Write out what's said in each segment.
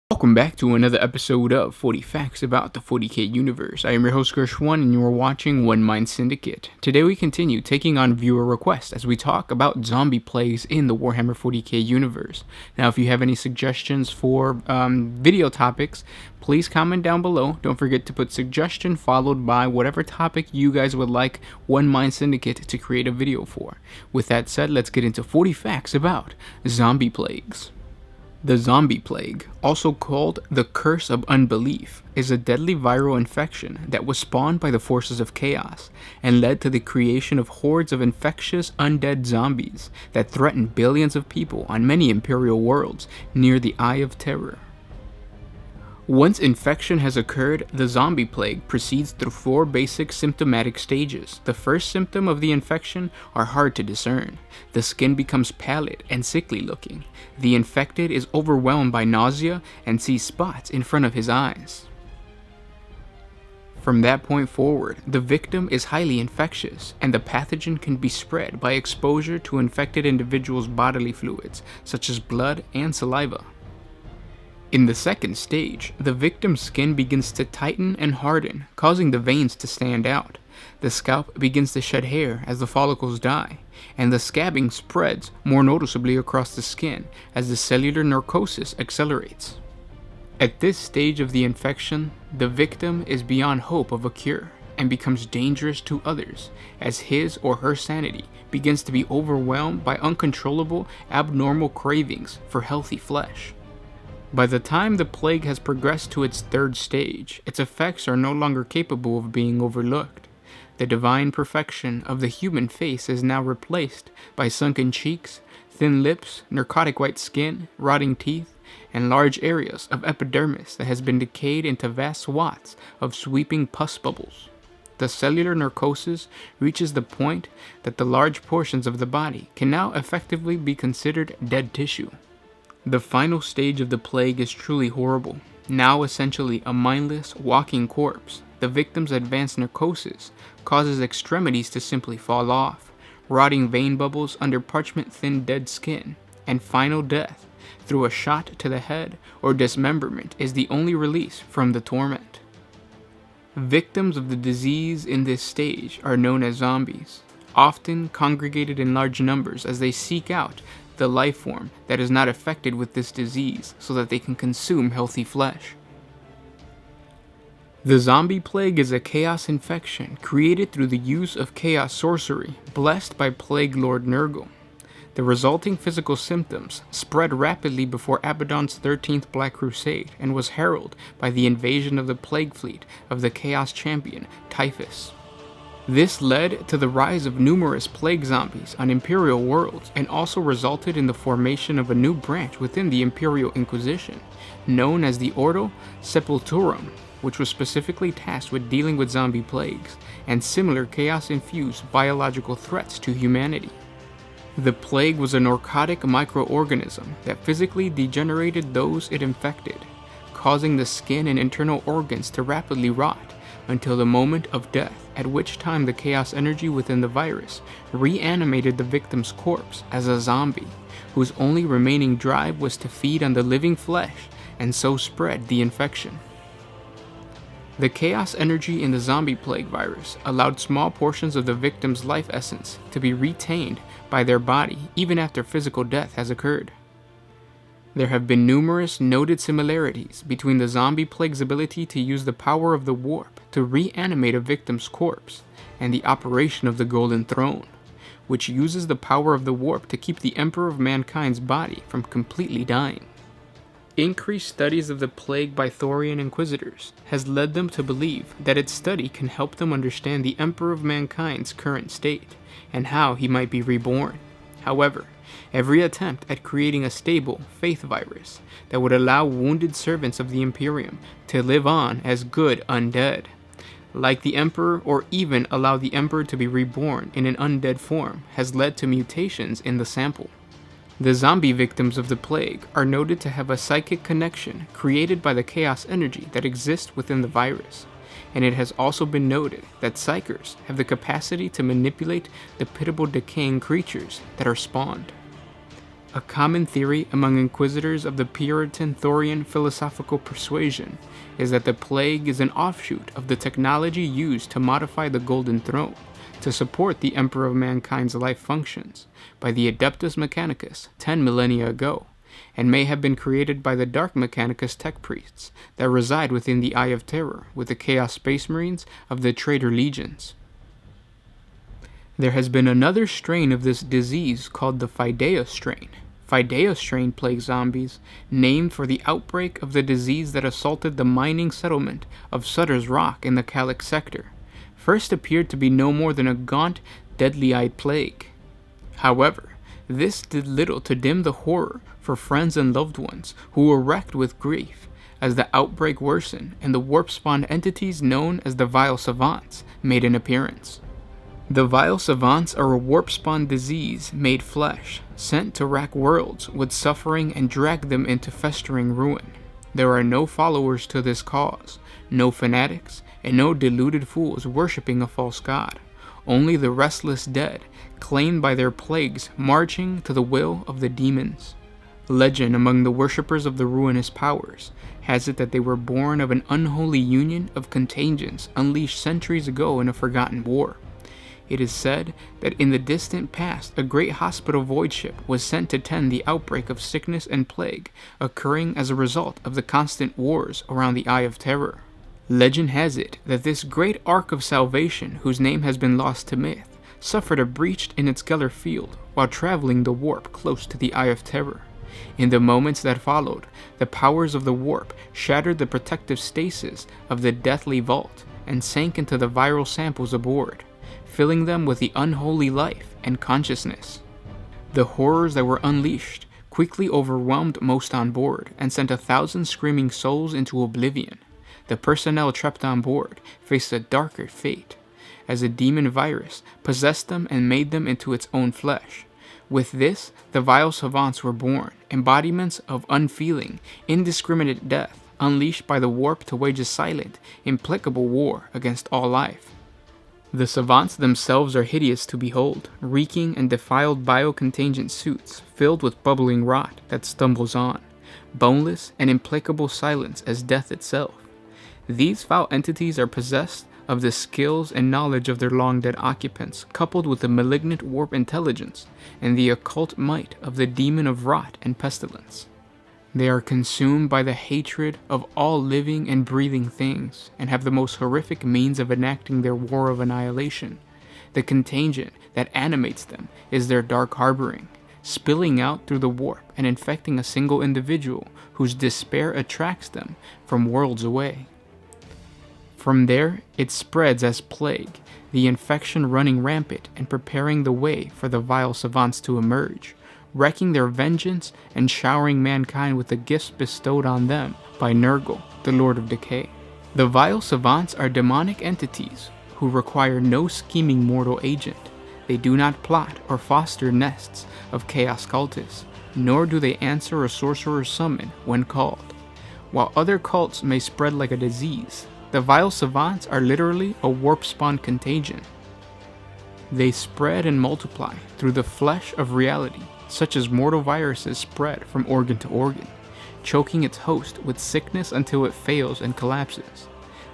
Welcome back to another episode of 40 Facts about the 40K universe. I am your host Gersh1 and you are watching One Mind Syndicate. Today we continue taking on viewer requests as we talk about zombie plagues in the Warhammer 40K universe. Now if you have any suggestions for video topics, please comment down below. Don't forget to put suggestion followed by whatever topic you guys would like One Mind Syndicate to create a video for. With that said, let's get into 40 facts about zombie plagues. The zombie plague, also called the Curse of Unbelief, is a deadly viral infection that was spawned by the forces of chaos and led to the creation of hordes of infectious undead zombies that threaten billions of people on many imperial worlds near the Eye of Terror. Once infection has occurred, the zombie plague proceeds through 4 basic symptomatic stages. The first symptom of the infection are hard to discern. The skin becomes pallid and sickly looking. The infected is overwhelmed by nausea and sees spots in front of his eyes. From that point forward, the victim is highly infectious, and the pathogen can be spread by exposure to infected individuals' bodily fluids, such as blood and saliva. In the second stage, the victim's skin begins to tighten and harden, causing the veins to stand out. The scalp begins to shed hair as the follicles die, and the scabbing spreads more noticeably across the skin as the cellular narcosis accelerates. At this stage of the infection, the victim is beyond hope of a cure and becomes dangerous to others as his or her sanity begins to be overwhelmed by uncontrollable, abnormal cravings for healthy flesh. By the time the plague has progressed to its third stage, its effects are no longer capable of being overlooked. The divine perfection of the human face is now replaced by sunken cheeks, thin lips, narcotic white skin, rotting teeth, and large areas of epidermis that has been decayed into vast swaths of sweeping pus bubbles. The cellular narcosis reaches the point that the large portions of the body can now effectively be considered dead tissue. The final stage of the plague is truly horrible. Now essentially a mindless, walking corpse, the victim's advanced narcosis causes extremities to simply fall off, rotting vein bubbles under parchment-thin dead skin, and final death through a shot to the head or dismemberment is the only release from the torment. Victims of the disease in this stage are known as zombies, often congregated in large numbers as they seek out the life form that is not affected with this disease so that they can consume healthy flesh. The zombie plague is a chaos infection created through the use of chaos sorcery, blessed by Plague Lord Nurgle. The resulting physical symptoms spread rapidly before Abaddon's 13th Black Crusade and was heralded by the invasion of the plague fleet of the chaos champion Typhus. This led to the rise of numerous plague zombies on Imperial worlds and also resulted in the formation of a new branch within the Imperial Inquisition, known as the Ordo Sepulturum, which was specifically tasked with dealing with zombie plagues and similar chaos-infused biological threats to humanity. The plague was a narcotic microorganism that physically degenerated those it infected, causing the skin and internal organs to rapidly rot until the moment of death, at which time the chaos energy within the virus reanimated the victim's corpse as a zombie, whose only remaining drive was to feed on the living flesh and so spread the infection. The chaos energy in the zombie plague virus allowed small portions of the victim's life essence to be retained by their body even after physical death has occurred. There have been numerous noted similarities between the zombie plague's ability to use the power of the warp to reanimate a victim's corpse and the operation of the Golden Throne, which uses the power of the warp to keep the Emperor of Mankind's body from completely dying. Increased studies of the plague by Thorian Inquisitors has led them to believe that its study can help them understand the Emperor of Mankind's current state and how he might be reborn. However, every attempt at creating a stable faith virus that would allow wounded servants of the Imperium to live on as good undead, like the Emperor, or even allow the Emperor to be reborn in an undead form, has led to mutations in the sample. The zombie victims of the plague are noted to have a psychic connection created by the chaos energy that exists within the virus, and it has also been noted that psychers have the capacity to manipulate the pitiable decaying creatures that are spawned. A common theory among inquisitors of the Puritan Thorian philosophical persuasion is that the plague is an offshoot of the technology used to modify the Golden Throne to support the Emperor of Mankind's life functions by the Adeptus Mechanicus 10 millennia ago, and may have been created by the Dark Mechanicus tech priests that reside within the Eye of Terror with the Chaos Space Marines of the Traitor Legions. There has been another strain of this disease called the Fidea strain. Fidea strain plague zombies, named for the outbreak of the disease that assaulted the mining settlement of Sutter's Rock in the Calic sector, first appeared to be no more than a gaunt, deadly-eyed plague. However, this did little to dim the horror for friends and loved ones who were wrecked with grief as the outbreak worsened and the warp-spawned entities known as the Vile Savants made an appearance. The Vile Savants are a warp-spawned disease made flesh, sent to rack worlds with suffering and drag them into festering ruin. There are no followers to this cause, no fanatics, and no deluded fools worshipping a false god. Only the restless dead, claimed by their plagues, marching to the will of the demons. Legend among the worshippers of the ruinous powers has it that they were born of an unholy union of contagions unleashed centuries ago in a forgotten war. It is said that in the distant past a great hospital void ship was sent to tend the outbreak of sickness and plague occurring as a result of the constant wars around the Eye of Terror. Legend has it that this great ark of salvation, whose name has been lost to myth, suffered a breach in its Geller field while traveling the warp close to the Eye of Terror. In the moments that followed, the powers of the warp shattered the protective stasis of the deathly vault and sank into the viral samples aboard, filling them with the unholy life and consciousness. The horrors that were unleashed quickly overwhelmed most on board and sent 1,000 screaming souls into oblivion. The personnel trapped on board faced a darker fate, as a demon virus possessed them and made them into its own flesh. With this, the Vile Savants were born, embodiments of unfeeling, indiscriminate death, unleashed by the warp to wage a silent, implacable war against all life. The Savants themselves are hideous to behold, reeking and defiled biocontagion suits filled with bubbling rot that stumbles on, boneless and implacable silence as death itself. These foul entities are possessed of the skills and knowledge of their long-dead occupants, coupled with the malignant warp intelligence and the occult might of the demon of rot and pestilence. They are consumed by the hatred of all living and breathing things, and have the most horrific means of enacting their war of annihilation. The contagion that animates them is their dark harboring, spilling out through the warp and infecting a single individual whose despair attracts them from worlds away. From there, it spreads as plague, the infection running rampant and preparing the way for the Vile Savants to emerge, wreaking their vengeance and showering mankind with the gifts bestowed on them by Nurgle, the Lord of Decay. The Vile Savants are demonic entities who require no scheming mortal agent. They do not plot or foster nests of chaos cultists, nor do they answer a sorcerer's summon when called. While other cults may spread like a disease, the Vile Savants are literally a warp-spawn contagion. They spread and multiply through the flesh of reality, such as mortal viruses spread from organ to organ, choking its host with sickness until it fails and collapses.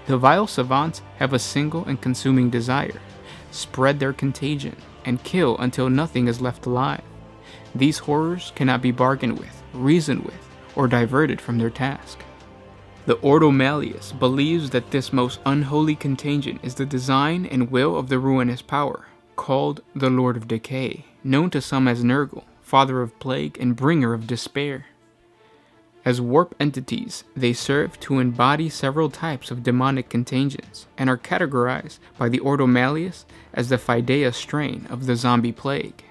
The Vile Savants have a single and consuming desire: spread their contagion and kill until nothing is left alive. These horrors cannot be bargained with, reasoned with, or diverted from their task. The Ordo Malleus believes that this most unholy contagion is the design and will of the ruinous power, called the Lord of Decay, known to some as Nurgle, father of plague and bringer of despair. As warp entities, they serve to embody several types of demonic contagions, and are categorized by the Ordo Malleus as the Fidea strain of the zombie plague.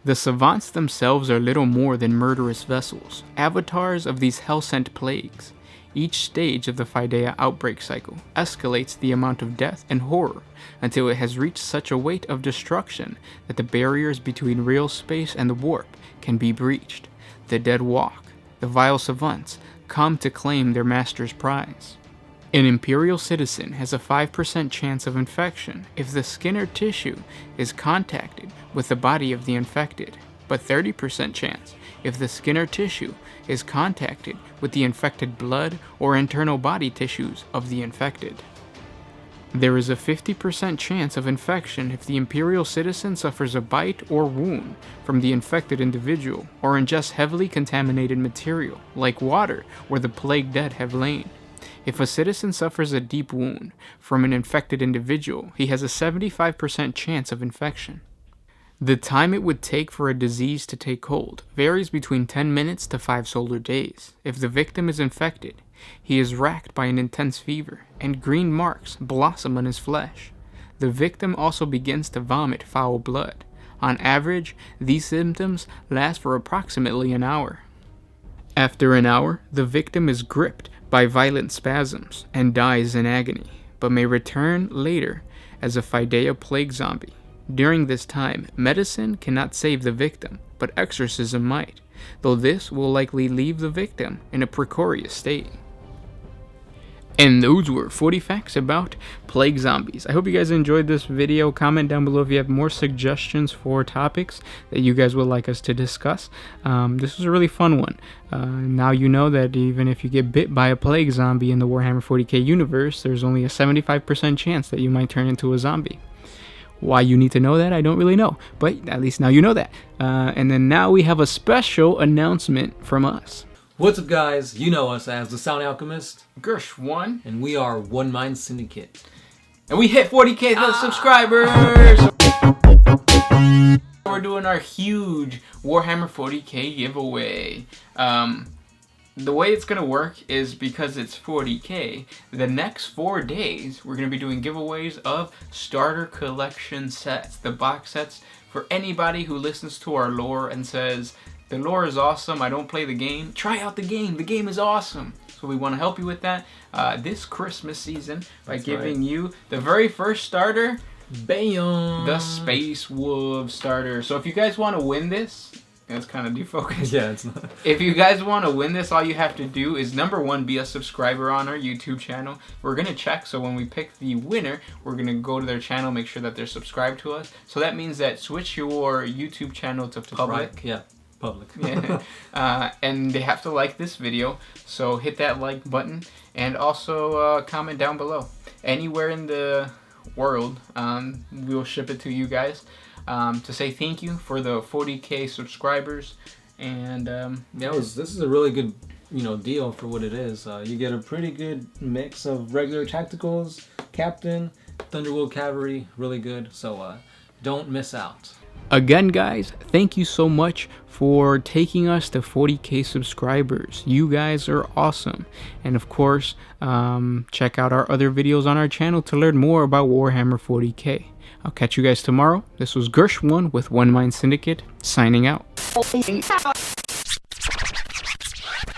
The Savants themselves are little more than murderous vessels, avatars of these hell-sent plagues. Each stage of the Fidea outbreak cycle escalates the amount of death and horror until it has reached such a weight of destruction that the barriers between real space and the warp can be breached. The dead walk. The Vile Savants come to claim their master's prize. An Imperial citizen has a 5% chance of infection if the skin or tissue is contacted with the body of the infected. but 30% chance if the skin or tissue is contacted with the infected blood or internal body tissues of the infected. There is a 50% chance of infection if the Imperial citizen suffers a bite or wound from the infected individual or ingests heavily contaminated material, like water where the plague dead have lain. If a citizen suffers a deep wound from an infected individual, he has a 75% chance of infection. The time it would take for a disease to take hold varies between 10 minutes to 5 solar days. If the victim is infected, he is racked by an intense fever, and green marks blossom on his flesh. The victim also begins to vomit foul blood. On average, these symptoms last for approximately an hour. After an hour, the victim is gripped by violent spasms and dies in agony, but may return later as a Fidea plague zombie. During this time, medicine cannot save the victim, but exorcism might, though this will likely leave the victim in a precarious state. And those were 40 facts about plague zombies. I hope you guys enjoyed this video. Comment down below if you have more suggestions for topics that you guys would like us to discuss. This was a really fun one. Now you know that even if you get bit by a plague zombie in the Warhammer 40K universe, there's only a 75% chance that you might turn into a zombie. Why you need to know that, I don't really know, but at least now you know that. And then now we have a special announcement from us. What's up, guys? You know us as the Sound Alchemist, Gersh1, and we are One Mind Syndicate. and we hit 40K subscribers! We're doing our huge Warhammer 40K giveaway. The way it's going to work is because it's 40K, the next 4 days we're going to be doing giveaways of starter collection sets. The box sets for anybody who listens to our lore and says, the lore is awesome, I don't play the game. Try out the game is awesome. So we want to help you with that this Christmas season by giving you the very first starter, Bam! the Space Wolf starter. So if you guys want to win this, it's kind of defocused. Yeah, it's not. If you guys want to win this, all you have to do is, number one, be a subscriber on our YouTube channel. We're going to check, so when we pick the winner, we're going to go to their channel, make sure that they're subscribed to us. So that means that switch your YouTube channel to public. Right. Yeah, public. Yeah. And they have to like this video, so hit that like button. And also comment down below. Anywhere in the world, we'll ship it to you guys. To say thank you for the 40K subscribers, and yeah, this is a really good, deal for what it is. You get a pretty good mix of regular tacticals, Captain, Thunderbolt Cavalry, really good. So don't miss out. Again, guys, thank you so much for taking us to 40K subscribers. You guys are awesome. And of course, check out our other videos on our channel to learn more about Warhammer 40K. I'll catch you guys tomorrow. This was Gersh1 with One Mind Syndicate, signing out.